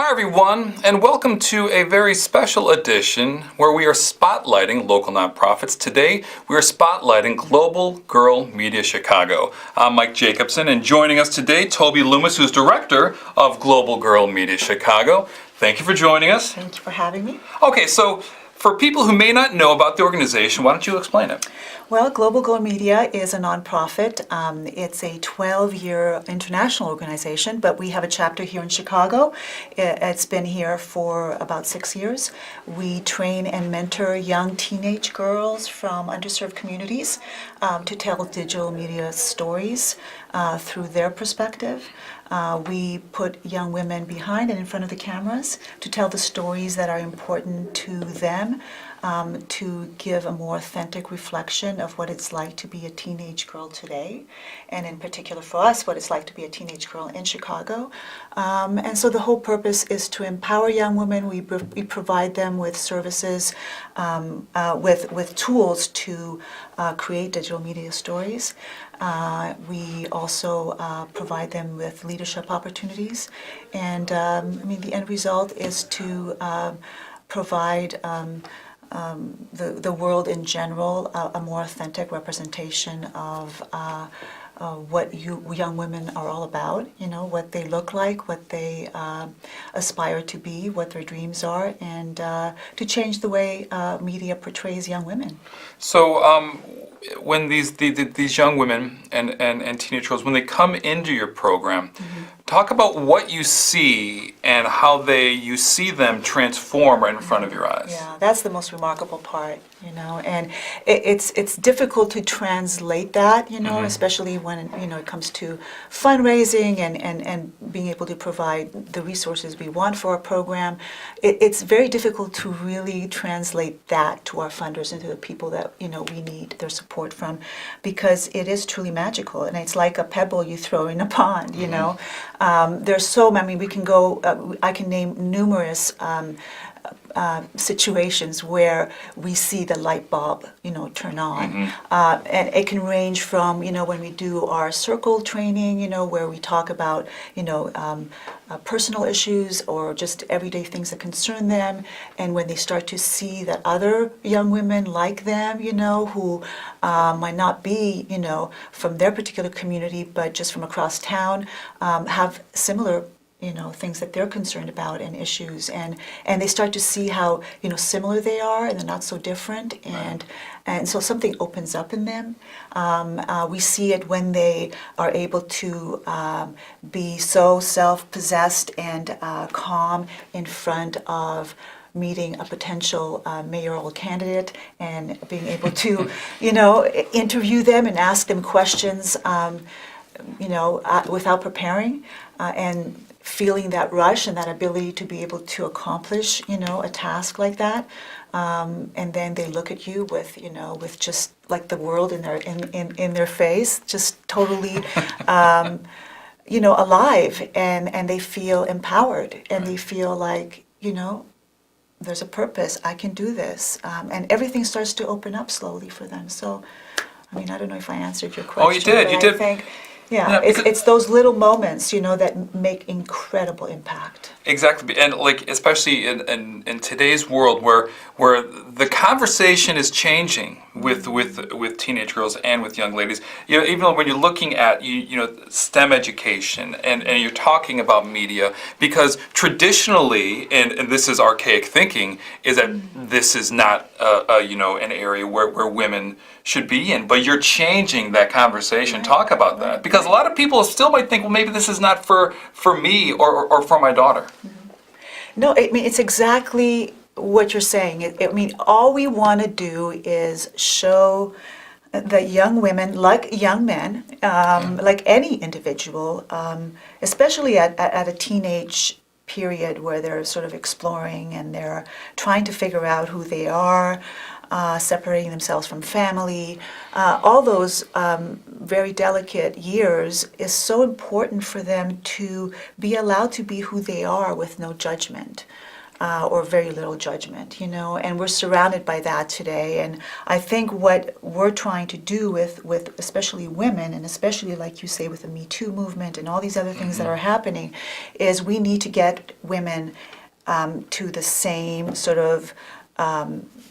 Hi everyone, and welcome to a very special edition where we are spotlighting local nonprofits. Today we are spotlighting GlobalGirl Media-Chicago. I'm Mike Jacobson, and joining us today, Tobie Loomis, who's director of GlobalGirl Media-Chicago. Thank you for joining us. Thank you for having me. Okay, so for people who may not know about the organization, why don't you explain it? Well, GlobalGirl Media is a nonprofit. It's a 12-year international organization, but we have a chapter here in Chicago. It's been here for about 6 years. We train and mentor young teenage girls from underserved communities to tell digital media stories through their perspective. We put young women behind and in front of the cameras to tell the stories that are important to them, to give a more authentic reflection of what it's like to be a teenage girl today, and in particular for us, what it's like to be a teenage girl in Chicago. And so the whole purpose is to empower young women. We provide them with services, with tools to create digital media stories. We also provide them with leadership opportunities, and the end result is to provide the world in general a more authentic representation of what young women are all about, what they look like, what they aspire to be, what their dreams are, and to change the way media portrays young women. So when these young women and teenage girls, when they come into your program, talk about what you see and how you see them transform right in front of your eyes. Yeah, that's the most remarkable part, and it's difficult to translate that, especially when, it comes to fundraising and being able to provide the resources we want for our program. It's very difficult to really translate that to our funders and to the people that, we need their support from, because it is truly magical, and it's like a pebble you throw in a pond, There's so many, we can go, I can name numerous situations where we see the light bulb, turn on. And it can range from, when we do our circle training, where we talk about, personal issues or just everyday things that concern them. And when they start to see that other young women like them, who might not be, from their particular community, but just from across town, have similar things that they're concerned about and issues, and they start to see how, similar they are and they're not so different, and so something opens up in them. We see it when they are able to be so self-possessed and calm in front of meeting a potential mayoral candidate and being able to, interview them and ask them questions, without preparing, and feeling that rush and that ability to be able to accomplish, a task like that, and then they look at you with, with just like the world in their face, just totally, alive, and they feel empowered, and they feel like, there's a purpose. I can do this, and everything starts to open up slowly for them. So, I don't know if I answered your question. Oh, you did. You did. Yeah, it's those little moments, that make incredible impact. Exactly, and especially in today's world where the conversation is changing with teenage girls and with young ladies. Even when you're looking at STEM education and you're talking about media, because traditionally, and this is archaic thinking, is that this is not an area where women should be in, but you're changing that conversation. Right. Talk about that, because a lot of people still might think, well, maybe this is not for me or for my daughter. No, it's exactly what you're saying. All we want to do is show that young women, like young men, like any individual, especially at a teenage period where they're sort of exploring and they're trying to figure out who they are, separating themselves from family, all those very delicate years is so important for them to be allowed to be who they are with no judgment. or very little judgment, and we're surrounded by that today. And I think what we're trying to do with especially women, and especially, like you say, with the Me Too movement and all these other things that are happening, is we need to get women to the same sort of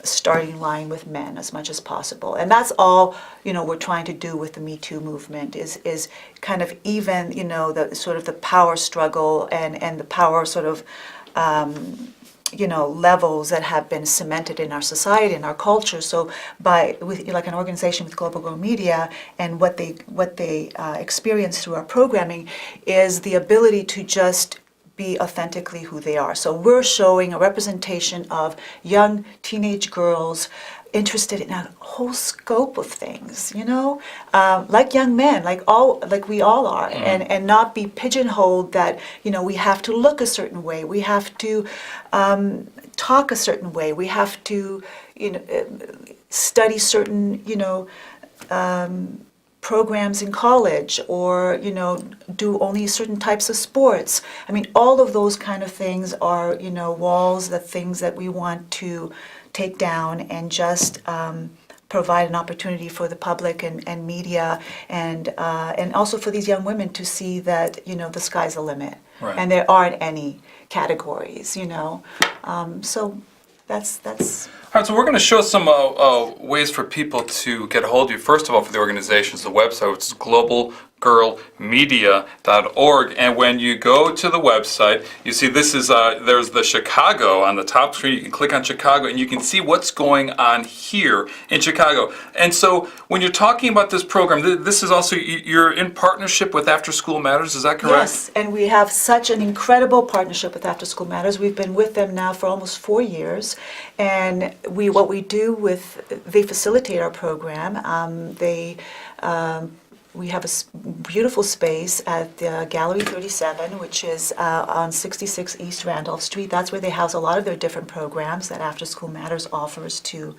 starting line with men as much as possible. And that's all, we're trying to do with the Me Too movement is kind of even, the sort of the power struggle and the power sort of, levels that have been cemented in our society and our culture. So with like an organization with Global Girl Media, and what they experience through our programming is the ability to just be authentically who they are. So we're showing a representation of young teenage girls interested in a whole scope of things, like young men, like we all are, and not be pigeonholed that, we have to look a certain way, we have to talk a certain way, we have to, study certain, programs in college, or do only certain types of sports. I mean, all of those kind of things are walls, the things that we want to take down and just provide an opportunity for the public and media and also for these young women to see that the sky's the limit, right. And there aren't any categories. So that's. All right, so we're going to show some ways for people to get a hold of you. First of all, for the organization's the website, which is globalgirlmedia.org. And when you go to the website, you see this is there's the Chicago on the top screen. You can click on Chicago, and you can see what's going on here in Chicago. And so when you're talking about this program, this is also, you're in partnership with After School Matters, is that correct? Yes, and we have such an incredible partnership with After School Matters. We've been with them now for almost 4 years, and they facilitate our program. We have a beautiful space at Gallery 37, which is on 66 East Randolph Street. That's where they house a lot of their different programs that After School Matters offers to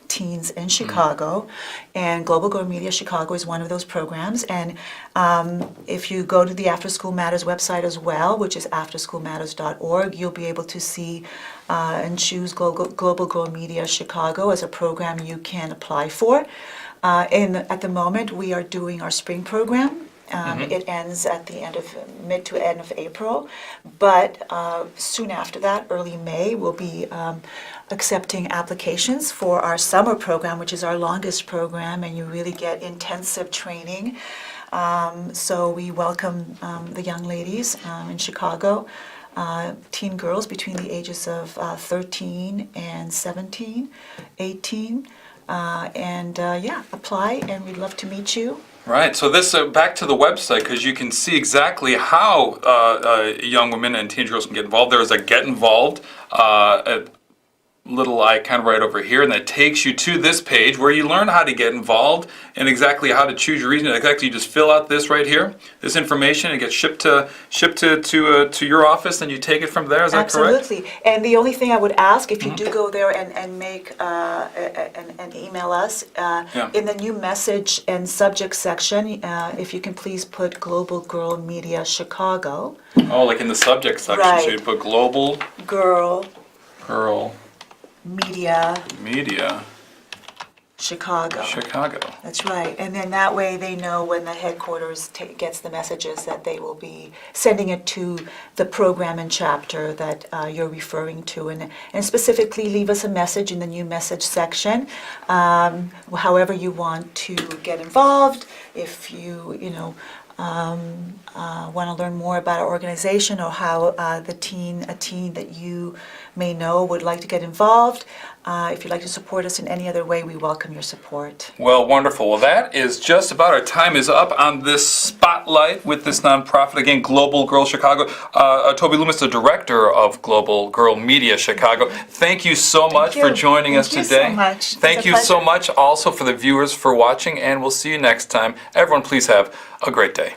teens in Chicago. And Global Girl Media-Chicago is one of those programs. And if you go to the After School Matters website as well, which is afterschoolmatters.org, you'll be able to see and choose Global Girl Media-Chicago as a program you can apply for. At the moment, we are doing our spring program. It ends at the mid to end of April, but soon after that, early May, we'll be accepting applications for our summer program, which is our longest program, and you really get intensive training. So we welcome the young ladies in Chicago, teen girls between the ages of 13 and 17, 18. Apply, and we'd love to meet you. Right. So this back to the website, because you can see exactly how young women and teen girls can get involved. There is a Get Involved little icon right over here, and that takes you to this page where you learn how to get involved and exactly how to choose your reason. Exactly, you just fill out this right here, this information, and it gets shipped to your office, and you take it from there. Is that correct? Absolutely. And the only thing I would ask, if you do go there and make and email us in the new message and subject section, if you can please put Global Girl Media Chicago. Oh, like in the subject section, right. So you put Global Girl Media Chicago. That's right. And then that way they know when the headquarters gets the messages that they will be sending it to the program and chapter that you're referring to. And specifically leave us a message in the new message section, however you want to get involved. If you want to learn more about our organization, or how a teen that you may know would like to get involved. If you'd like to support us in any other way, we welcome your support. Well, wonderful. Well, that is just about our time is up on this spotlight with this nonprofit. Again, Global Girl Chicago. Tobie Loomis, the director of Global Girl Media Chicago. Thank you so much for joining us today. Thank you so much. Thank you so much also for the viewers for watching, and we'll see you next time. Everyone, please have a great day.